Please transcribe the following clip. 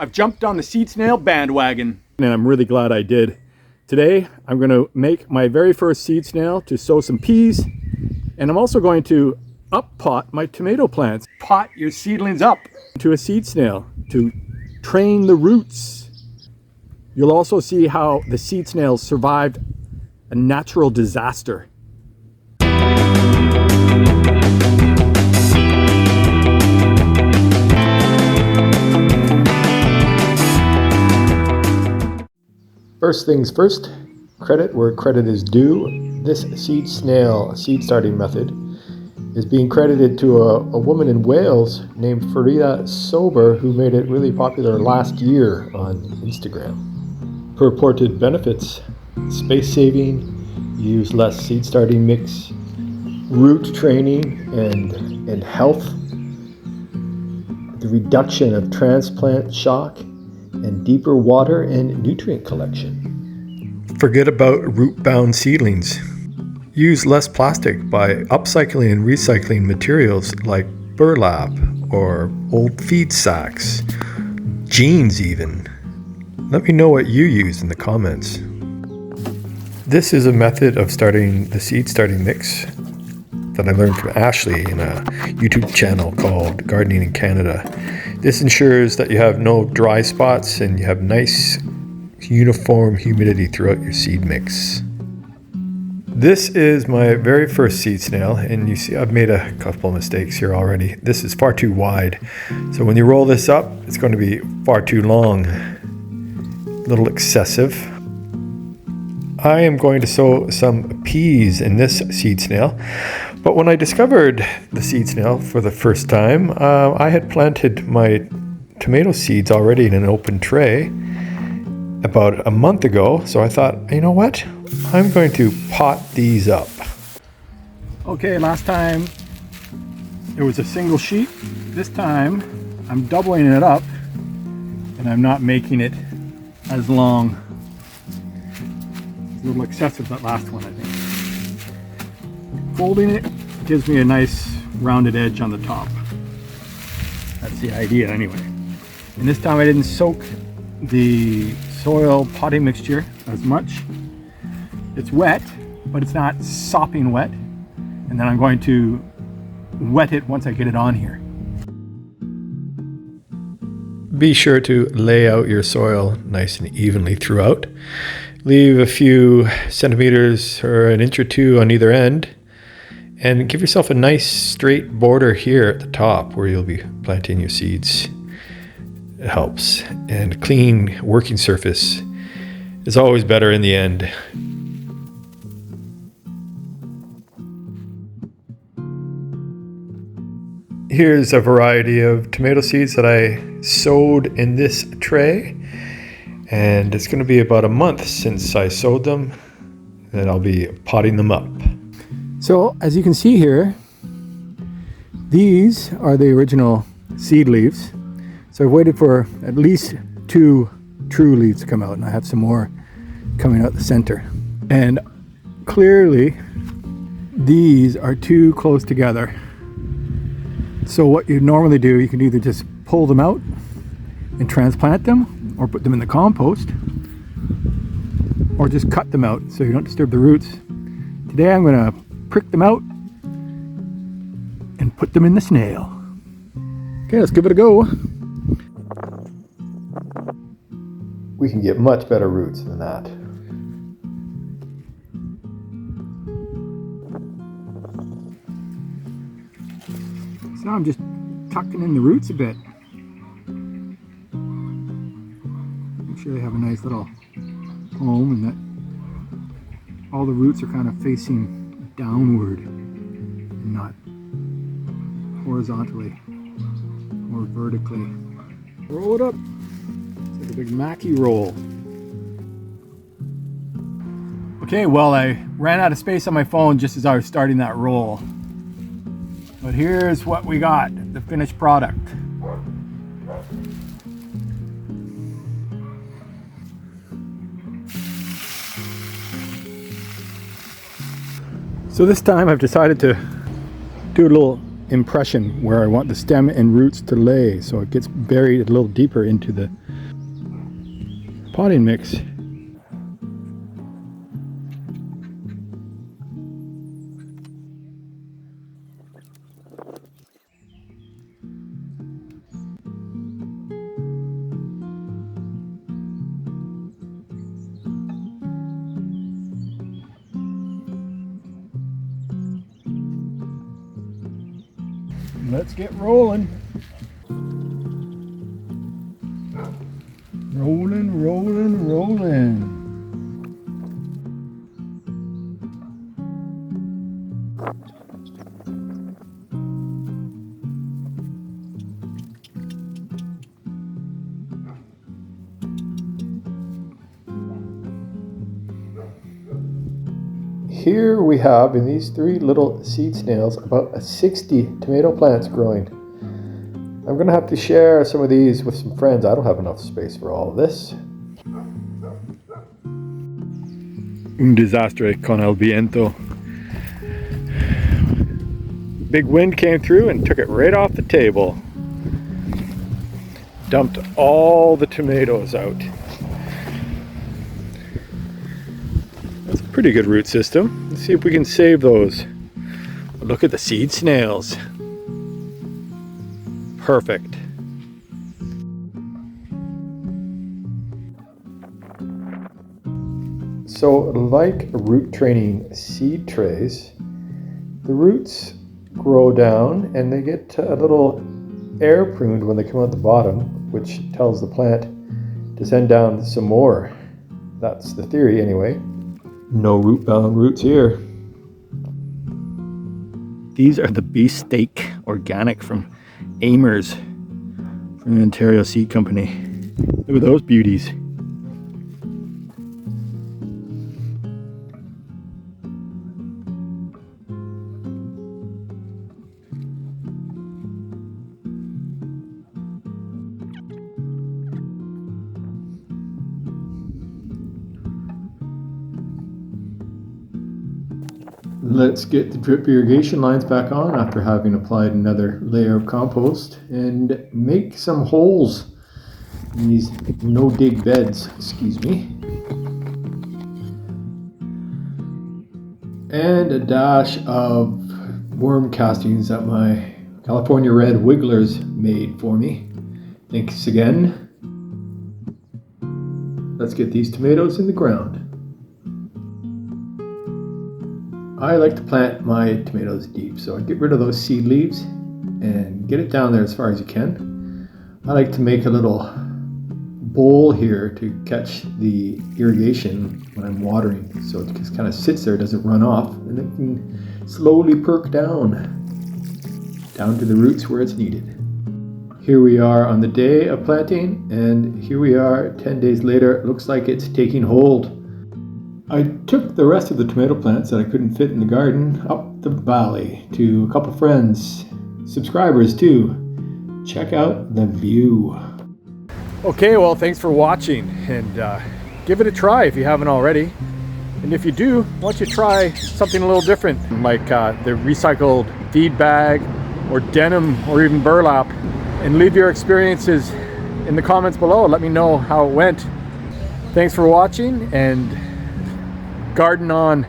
I've jumped on the seed snail bandwagon, and I'm really glad I did. Today, I'm going to make my very first seed snail to sow some peas, and I'm also going to up-pot my tomato plants. Pot your seedlings up to a seed snail to train the roots. You'll also see how the seed snails survived a natural disaster. First things first, credit where credit is due. This seed snail seed starting method is being credited to a woman in Wales named Farida Sober, who made it really popular last year on Instagram. Her reported benefits: space saving, use less seed starting mix, root training and health, the reduction of transplant shock, and deeper water and nutrient collection. Forget about root-bound seedlings. Use less plastic by upcycling and recycling materials like burlap or old feed sacks, jeans even. Let me know what you use in the comments. This is a method of starting the seed starting mix that I learned from Ashley in a YouTube channel called Gardening in Canada. This ensures that you have no dry spots and you have nice uniform humidity throughout your seed mix. This is my very first seed snail, and you see I've made a couple mistakes here already. This is far too wide, so when you roll this up, it's going to be far too long, a little excessive. I am going to sow some peas in this seed snail, but when I discovered the seed snail for the first time, I had planted my tomato seeds already in an open tray about a month ago, so I thought, you know what? I'm going to pot these up. Okay, last time it was a single sheet. This time I'm doubling it up, and I'm not making it as long. It's a little excessive, that last one, I think. Folding it gives me a nice rounded edge on the top. That's the idea anyway. And this time I didn't soak the soil potting mixture as much. It's wet, but it's not sopping wet. And then I'm going to wet it once I get it on here. Be sure to lay out your soil nice and evenly throughout. Leave a few centimeters or an inch or two on either end, and give yourself a nice straight border here at the top where you'll be planting your seeds. It helps, and a clean working surface is always better in the end. Here's a variety of tomato seeds that I sowed in this tray, and it's going to be about a month since I sowed them, and I'll be potting them up. So as you can see here, these are the original seed leaves. So I've waited for at least 2 true leaves to come out, and I have some more coming out the center. And clearly these are too close together. So what you normally do, you can either just pull them out and transplant them, or put them in the compost, or just cut them out so you don't disturb the roots. Today I'm going to prick them out and put them in the snail. Okay, let's give it a go. We can get much better roots than that. So now I'm just tucking in the roots a bit. Make sure they have a nice little home, and that all the roots are kind of facing downward and not horizontally or vertically. Roll it up. It's like a big Mackie roll. Okay, well, I ran out of space on my phone just as I was starting that roll. But here's what we got, the finished product. So this time I've decided to do a little impression where I want the stem and roots to lay, so it gets buried a little deeper into the potting mix. Let's get rolling. Rolling, rolling, rolling. Here we have, in these 3 little seed snails, about 60 tomato plants growing. I'm going to have to share some of these with some friends. I don't have enough space for all of this. Un desastre con el viento. Big wind came through and took it right off the table. Dumped all the tomatoes out. That's a pretty good root system. Let's see if we can save those. Look at the seed snails. Perfect. So, like root training seed trays, the roots grow down and they get a little air pruned when they come out the bottom, which tells the plant to send down some more. That's the theory anyway. No root-bound roots here. These are the beefsteak organic from Amers from the Ontario Seed Company. Look at those beauties. Let's get the drip irrigation lines back on after having applied another layer of compost and make some holes in these no-dig beds, excuse me. And a dash of worm castings that my California Red Wigglers made for me. Thanks again. Let's get these tomatoes in the ground. I like to plant my tomatoes deep, so I get rid of those seed leaves and get it down there as far as you can. I like to make a little bowl here to catch the irrigation when I'm watering, so it just kind of sits there, doesn't run off, and it can slowly perk down to the roots where it's needed. Here we are on the day of planting, and here we are 10 days later. It looks like it's taking hold. I took the rest of the tomato plants that I couldn't fit in the garden up the valley to a couple friends, subscribers too. Check out the view. Okay, well, thanks for watching, and give it a try if you haven't already. And if you do, why don't you try something a little different, like the recycled feed bag or denim or even burlap, and leave your experiences in the comments below. Let me know how it went. Thanks for watching, and garden on.